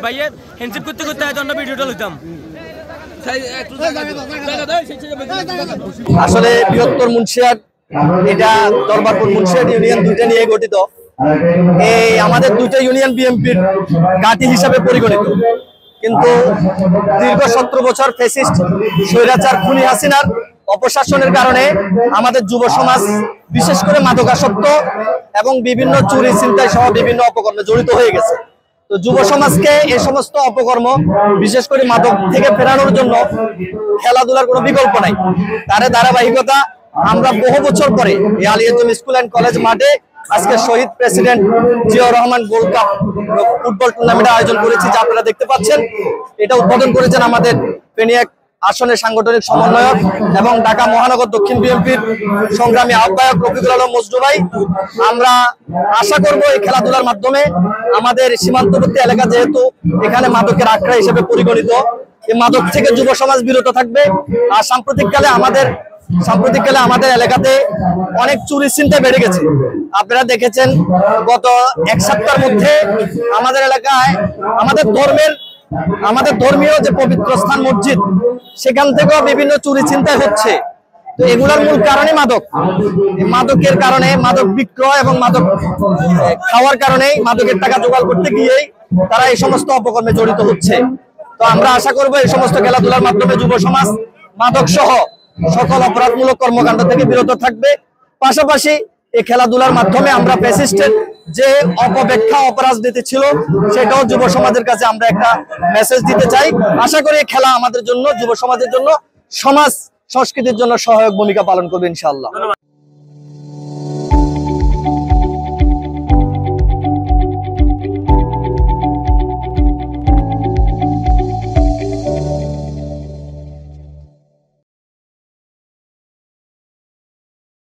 ভাইয়ের হ্যান্ডশেক করতে করতে অন্য ভিডিওটা লইতাম। আসলে বৃহত্তর মুন্সিয়াট, এটা দরবারপুর মুন্সিয়াট ইউনিয়ন দুইটা নিয়ে গঠিত। এই আমাদের দুইটা ইউনিয়ন বিএনপির ঘাঁটি হিসাবে পরিগণিত, কিন্তু দীর্ঘ 17 বছর ফ্যাসিস্ট স্বৈরাচার খুনি হাসিনার অপশাসনের কারণে আমাদের যুব সমাজ বিশেষ করে মাদকাসক্ত এবং বিভিন্ন চুরি ছিনতাই সহ বিভিন্ন অপকর্মে জড়িত হয়ে গেছে। তো যুব সমাজকে এই সমস্ত অপকর্ম বিশেষ করে মাদক থেকে ফেরানোর জন্য খেলাধুলার কোনো বিকল্প নাই। তার ধারাবাহিকতা আমরা বহু বছর পরে এই আলিয়াতুল স্কুল অ্যান্ড কলেজ মাঠে আজকে শহীদ president Ziaur Rahman gold cup football tournament আয়োজন করেছি, যা আপনারা দেখতে পাচ্ছেন। এটা উদ্বোধন করেছেন আমাদের ফেনীয়াক আসনের সাংগঠনিক সমন্বয়ক এবং ঢাকা মহানগর দক্ষিণ বিএনপির সংগ্রামী আহ্বায়ক রফিকুল আলম মজনু ভাই। আমরা আশা করব এই খেলাধুলার মাধ্যমে আমাদের সীমান্তবর্তী এলাকা, যেহেতু এখানে মাদকের আখড়া হিসেবে পরিগণিত, এই মাদক থেকে যুব সমাজ বিরত থাকবে। আর সাম্প্রতিককালে আমাদের এলাকাতে অনেক চুরি ছিনতাই বেড়ে গেছে। আপনারা দেখেছেন গত এক সপ্তাহের মধ্যে আমাদের এলাকায় আমাদের ধর্মীয় যে পবিত্র স্থান মসজিদ, সেখান থেকেও বিভিন্ন চুরি ছিনতাই হচ্ছে। তো এগুলোর মূল কারণে মাদকের কারণে, মাদক বিক্রয় এবং মাদক খাওয়ার কারণেই, মাদকের টাকা জোগাড় করতে গিয়েই তারা এই সমস্ত অপকর্মে জড়িত হচ্ছে। তো আমরা আশা করব এই সমস্ত খেলাধুলার মাধ্যমে যুব সমাজ মাদক সহ সকল অপরাধমূলক কর্মকাণ্ড থেকে বিরত থাকবে। পাশাপাশি এই খেলাধুলার মাধ্যমে আমরা ফ্যাসিস্টের যে অপব্যাখ্যা অপরাজনীতি ছিল, সেটাও যুব সমাজের কাছে আমরা একটা মেসেজ দিতে চাই। আশা করি এই খেলা আমাদের জন্য, যুব সমাজের জন্য, সমাজ সংস্কৃতির জন্য সহায়ক ভূমিকা পালন করবে ইনশাআল্লাহ।